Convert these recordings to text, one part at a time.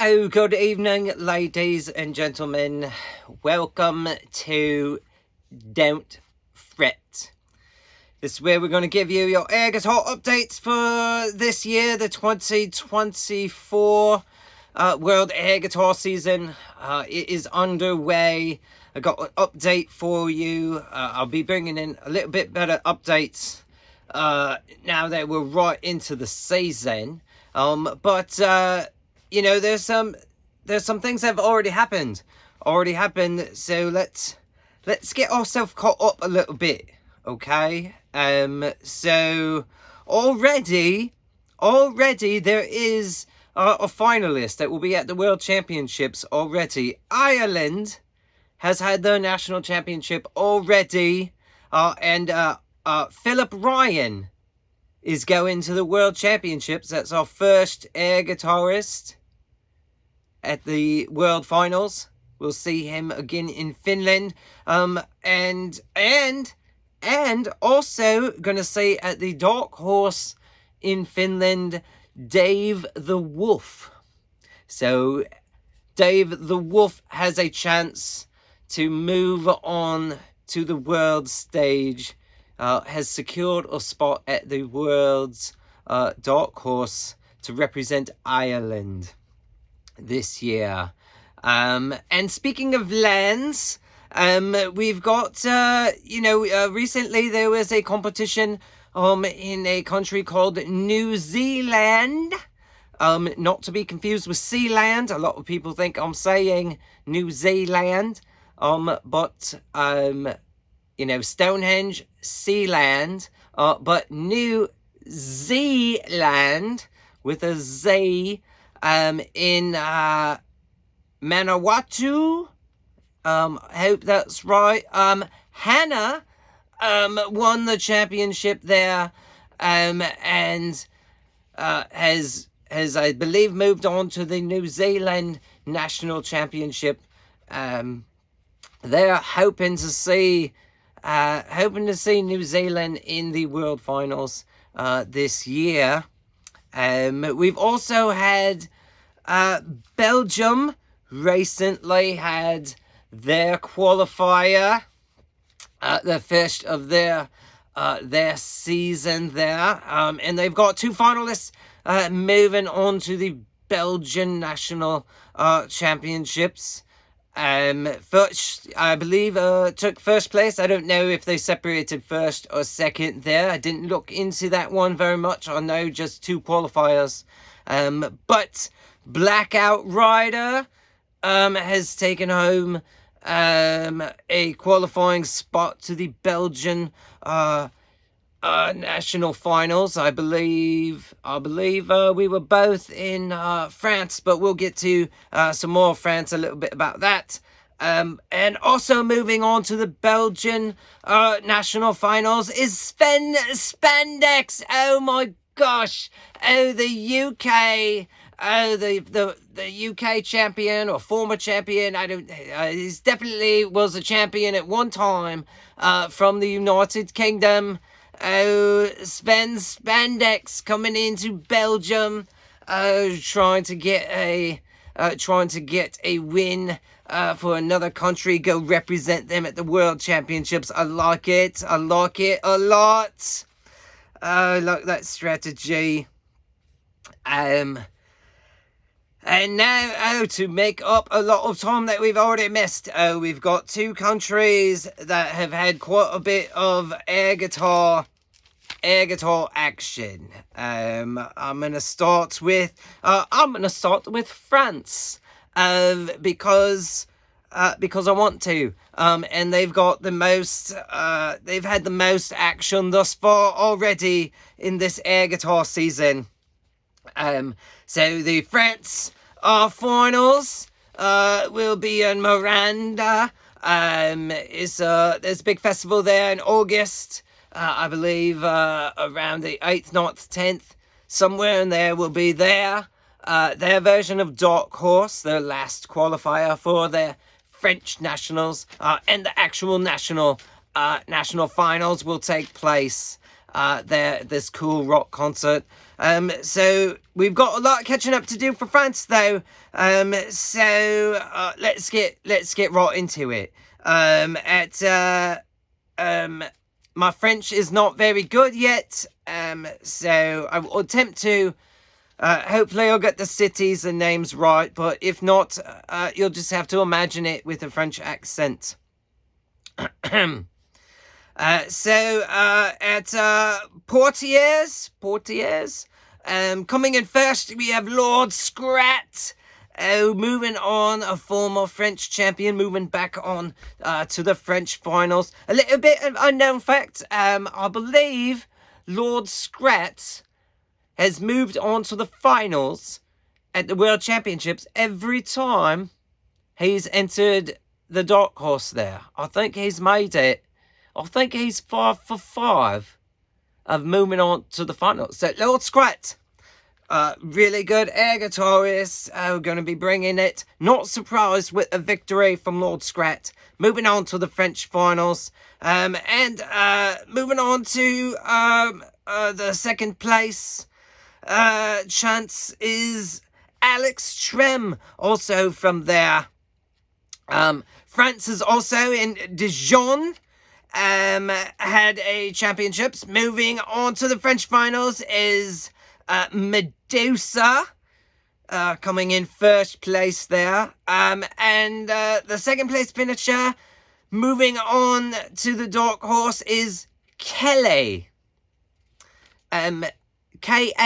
Oh, good evening, ladies and gentlemen. Welcome to Don't Fret. This is where we're going to give you your air guitar updates for this year, the 2024 World Air Guitar Season. It is underway. I got an update for you. I'll be bringing in a little bit better updates now that we're right into the season. You know, there's some things that have already happened. So let's get ourselves caught up a little bit, okay? So already there is a finalist that will be at the World Championships already. Ireland has had their national championship already, and Philip Ryan is going to the World Championships. That's our first air guitarist at the World Finals. We'll see him again in Finland. And also gonna see at the Dark Horse in Finland, Dave the Wolf. So Dave the Wolf has a chance to move on to the world stage. Has secured a spot at the world's Dark Horse to represent Ireland this year. And speaking of lands, we've got, recently there was a competition in a country called New Zealand. Not to be confused with Sealand. A lot of people think I'm saying New Zealand. Stonehenge, Sealand, but New Zealand with a Z, in Manawatu. Hope that's right. Hannah won the championship there, and has I believe moved on to the New Zealand National Championship. They're hoping to see New Zealand in the World Finals this year. We've also had Belgium recently had their qualifier, the first of their season there, and they've got two finalists moving on to the Belgian National Championships. First, I believe, took first place. I don't know if they separated first or second there. I didn't look into that one very much. I know just two qualifiers. But Blackout Rider has taken home a qualifying spot to the Belgian national finals. I believe we were both in France, but we'll get to some more France, a little bit about that. And also moving on to the Belgian national finals is Spandex. Oh my gosh! Oh, the UK. Oh, the UK champion or former champion. I don't. He's definitely was a champion at one time. From the United Kingdom. Oh, Spandex coming into Belgium, trying to get a win for another country. Go represent them at the World Championships. I like it a lot. I like that strategy. And now, to make up a lot of time that we've already missed, we've got two countries that have had quite a bit of air guitar action. I'm gonna start with France, because I want to. And they've got the most. They've had the most action thus far already in this air guitar season. So the France finals will be in Miranda. There's a big festival there in August. I believe around the 8th, 9th, 10th, somewhere in there will be there. Their version of Dark Horse, their last qualifier for their French nationals, and the actual national finals will take place this cool rock concert. So we've got a lot of catching up to do for France, though. So let's get right into it. My French is not very good yet. So I will attempt to. Hopefully I'll get the cities and names right, but if not, you'll just have to imagine it with a French accent. At Poitiers, coming in first, we have Lord Scrat. Moving on, a former French champion, moving back on to the French finals. A little bit of unknown fact, I believe Lord Scrat has moved on to the finals at the World Championships every time he's entered the dark horse there. I think he's made it. I think he's 5 for 5 of moving on to the finals. So Lord Scrat, really good air guitarist, going to be bringing it. Not surprised with a victory from Lord Scrat. Moving on to the French finals. And moving on to the second place chance is Alex Trem, also from there. France is also in Dijon. Had a championships. Moving on to the French finals is Medusa, coming in first place there. And the second place finisher, moving on to the dark horse, is Kelly. Khally.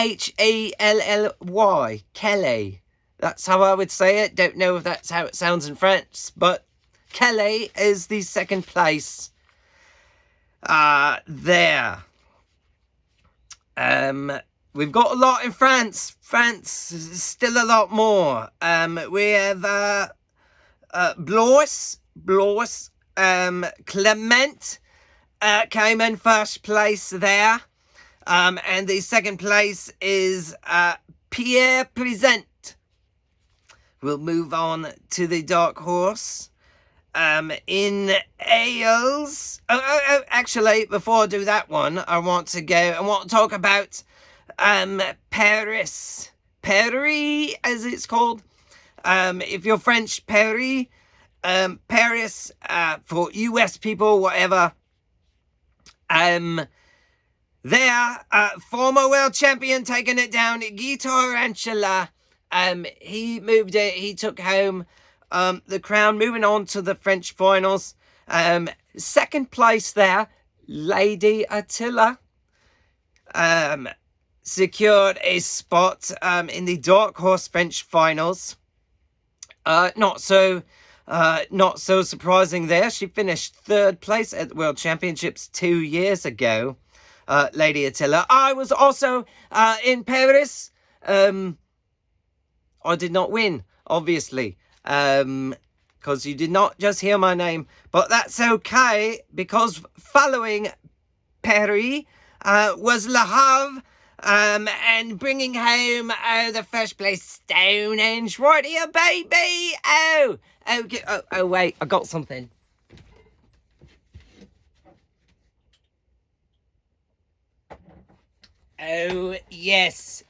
Kelly. That's how I would say it. Don't know if that's how it sounds in French, but Kelly is the second place there. We've got a lot in France. France is still a lot more. We have Blois, Clement came in first place there. And the second place is Pierre Present. We'll move on to the dark horse. In Ailes. Actually, before I do that one, I want to talk about Paris. Paris, as it's called. If you're French, Paris. Paris, for US people, whatever. There, former world champion taking it down, Guy Tarantula. He moved it, he took home the crown, moving on to the French finals. Second place there, Lady Attila. Secured a spot in the dark horse French finals. Not so surprising there. She finished third place at the World Championships 2 years ago. Lady Attila. I was also in Paris. I did not win, obviously, because you did not just hear my name, but that's okay, because following Paris was Le Havre, and bringing home the first place, Stonehenge, right here, baby. Oh, wait, I got something. Oh, yes,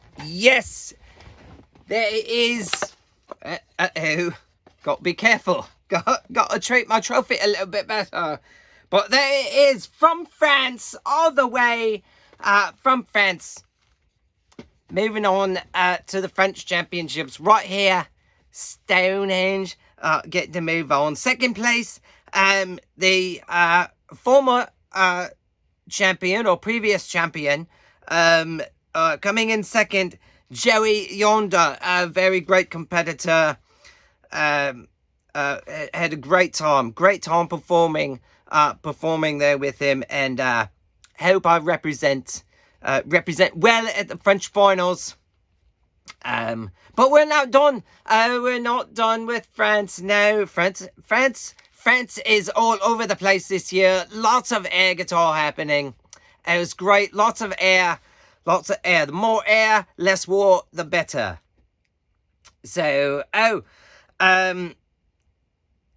there it is. Got to be careful. Got to treat my trophy a little bit better. But there it is, from France, all the way from France. Moving on to the French Championships right here. Stonehenge, getting to move on. Second place, the former champion or previous champion, coming in second, Joey Yonder, a very great competitor. Had a great time performing there with him, and hope I represent well at the French finals. But we're not done. We're not done with France. No, France is all over the place this year. Lots of air guitar happening. It was great. Lots of air. The more air, less war, the better. So,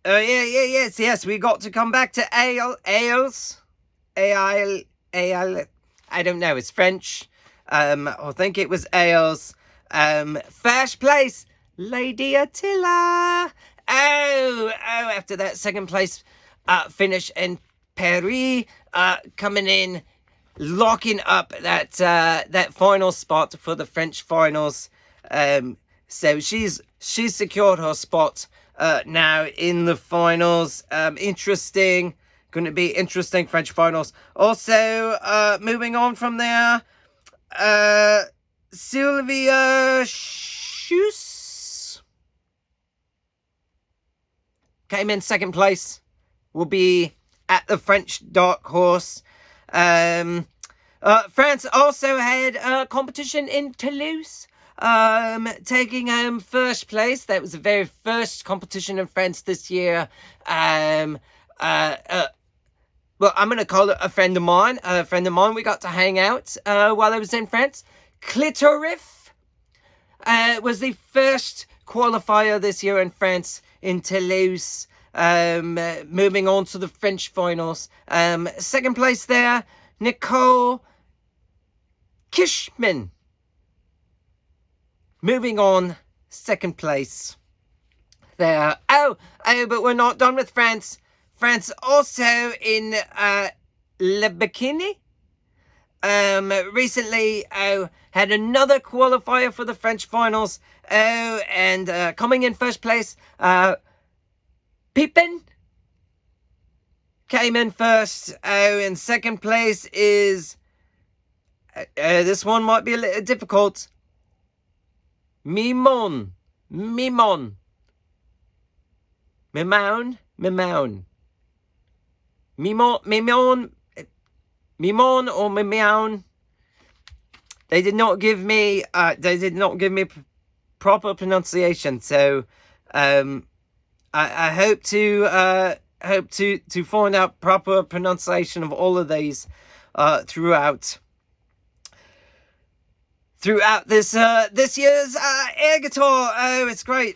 yes. We got to come back to Ailes. I don't know. It's French. I think it was Ailes. First place, Lady Attila. After that second place finish in Paris, coming in, locking up that final spot for the French finals. So she's secured her spot now in the finals. Interesting. Going to be interesting French finals. Also, moving on from there, Sylvia Schuss came in second place. Will be at the French Dark Horse. France also had a competition in Toulouse, taking home first place. That was the very first competition in France this year. Well, I'm going to call it a friend of mine. We got to hang out while I was in France. Clitorif was the first qualifier this year in France, in Toulouse. Moving on to the French finals. Second place there, Nicole Kishman. Moving on, second place there. But we're not done with France. France also in Le Bikini. Recently had another qualifier for the French finals. And coming in first place, Pippen came in first. In second place is this one might be a little difficult. Mimon or Mimion. They did not give me proper pronunciation, so I hope to find out proper pronunciation of all of these throughout this year's air guitar. It's great.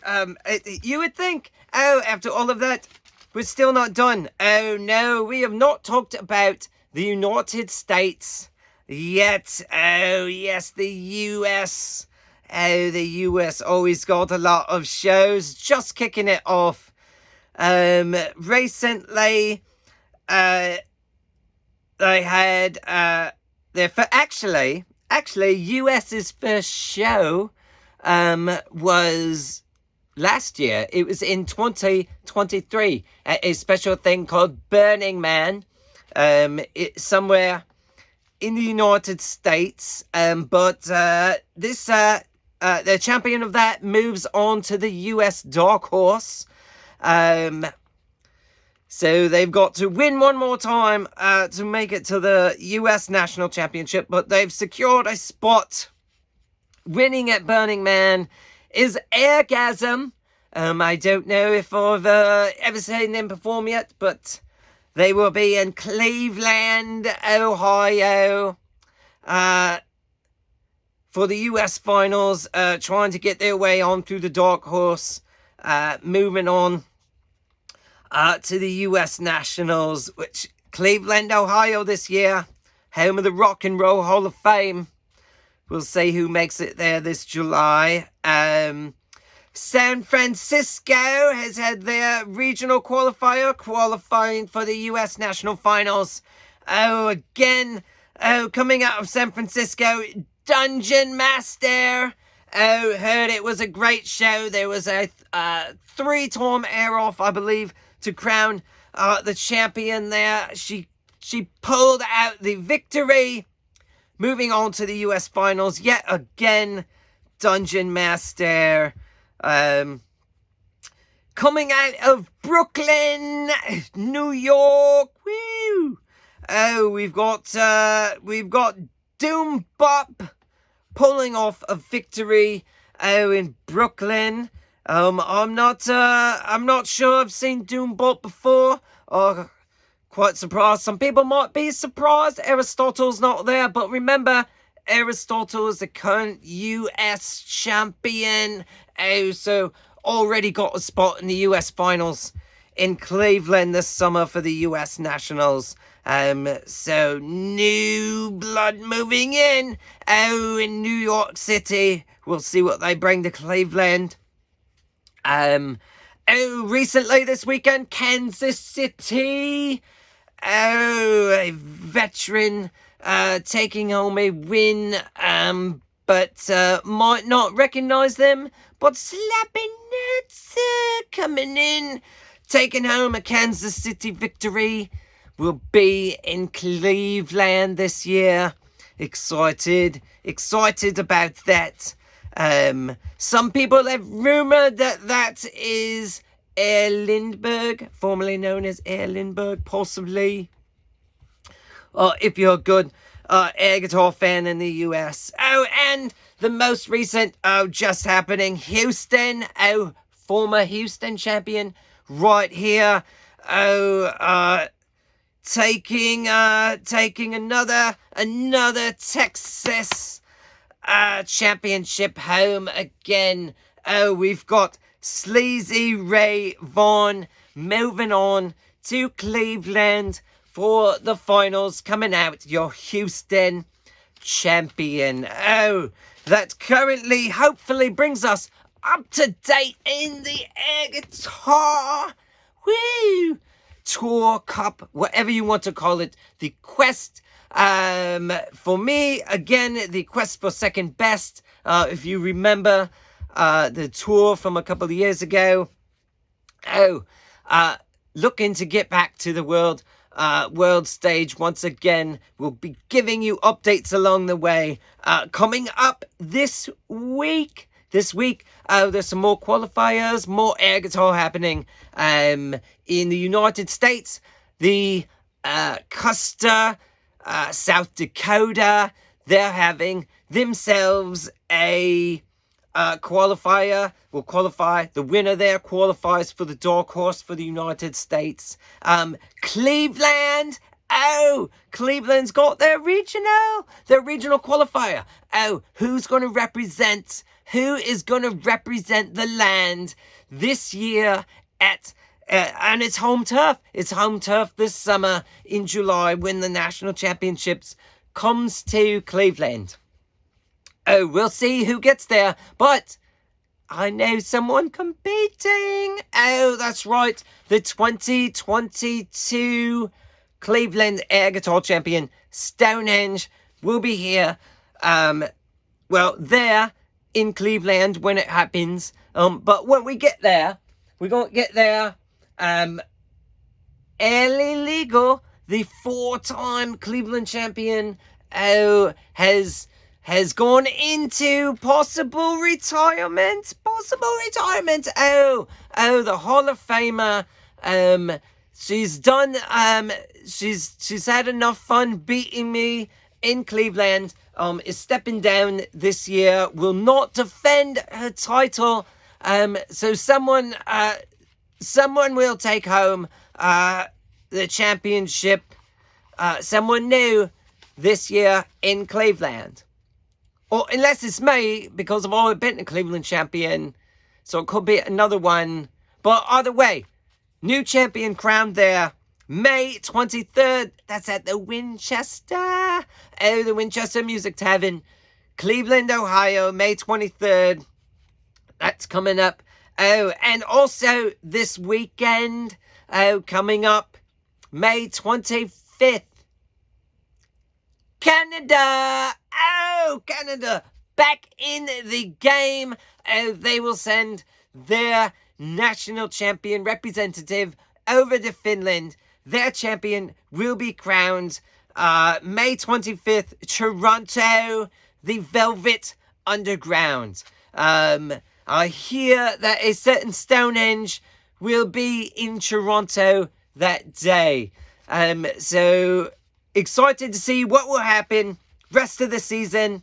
You would think, after all of that, we're still not done. Oh no, we have not talked about the United States yet. Oh yes, the US. Oh, the US always got a lot of shows. Just kicking it off. Recently, they had actually US's first show was last year. It was in 2023. A special thing called Burning Man. It's somewhere in the United States. But this the champion of that moves on to the US Dark Horse. So they've got to win one more time to make it to the US National Championship, but they've secured a spot. Winning at Burning Man is Airgasm. I don't know if I've ever seen them perform yet, but they will be in Cleveland, Ohio, for the US finals, trying to get their way on through the Dark Horse, moving on to the US Nationals, which Cleveland, Ohio this year, home of the Rock and Roll Hall of Fame. We'll see who makes it there this July. San Francisco has had their regional qualifier, qualifying for the US National Finals. Again, coming out of San Francisco, Dungeon Master. Heard it was a great show. There was a 3-time air off, I believe, to crown the champion there. She pulled out the victory. Moving on to the US finals yet again, Dungeon Master. Coming out of Brooklyn, New York. Woo! We've got Doom Bop pulling off a victory in Brooklyn. I'm not sure I've seen Doom Bop before. Quite surprised. Some people might be surprised Aristotle's not there, but remember, Aristotle is the current US champion. So already got a spot in the US finals in Cleveland this summer for the US Nationals. So new blood moving in. In New York City. We'll see what they bring to Cleveland. Recently this weekend, Kansas City. A veteran taking home a win, but might not recognize them. But slapping nuts coming in, taking home a Kansas City victory. Will be in Cleveland this year. Excited about that. Some people have rumored that is Air Lindbergh, formerly known as Air Lindbergh, possibly. If you're a good air guitar fan in the US. And the most recent, just happening, Houston, former Houston champion, right here. Taking another Texas championship home again. We've got Sleazy Ray Vaughan moving on to Cleveland for the finals, coming out your Houston champion. That currently hopefully brings us up to date in the air guitar Tour Cup, whatever you want to call it, the quest. For me, again, the quest for second best. If you remember the tour from a couple of years ago. Looking to get back to the world stage once again. We'll be giving you updates along the way. Coming up this week, there's some more qualifiers, more air guitar happening in the United States. The Custer, South Dakota, they're having themselves a qualifier. Will qualify. The winner there qualifies for the dark horse for the United States. Cleveland. Cleveland's got their regional qualifier. Who's going to represent? Who is going to represent the land this year at? And it's home turf. It's home turf this summer in July when the national championships comes to Cleveland. We'll see who gets there, but I know someone competing. That's right. The 2022 Cleveland Air Guitar Champion, Stonehenge, will be here. There in Cleveland when it happens. But when we get there, we're going to get there. Ellie Legal, the 4-time Cleveland champion, has gone into possible retirement. The Hall of Famer. She's done. She's had enough fun beating me in Cleveland. Is stepping down this year. Will not defend her title. So someone will take home the championship. Someone new this year in Cleveland. Or unless it's me, because I've already been a Cleveland champion. So it could be another one. But either way, new champion crowned there. May 23rd. That's at the Winchester. The Winchester Music Tavern. Cleveland, Ohio. May 23rd. That's coming up. And also this weekend. Coming up. May 25th. Canada. Canada. Back in the game. They will send their national champion representative over to Finland. Their champion will be crowned May 25th, Toronto, the Velvet Underground. I hear that a certain Stonehenge will be in Toronto that day. So excited to see what will happen rest of the season.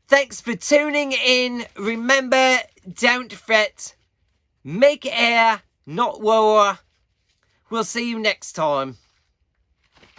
Thanks for tuning in. Remember, don't fret. Make air, not war. We'll see you next time.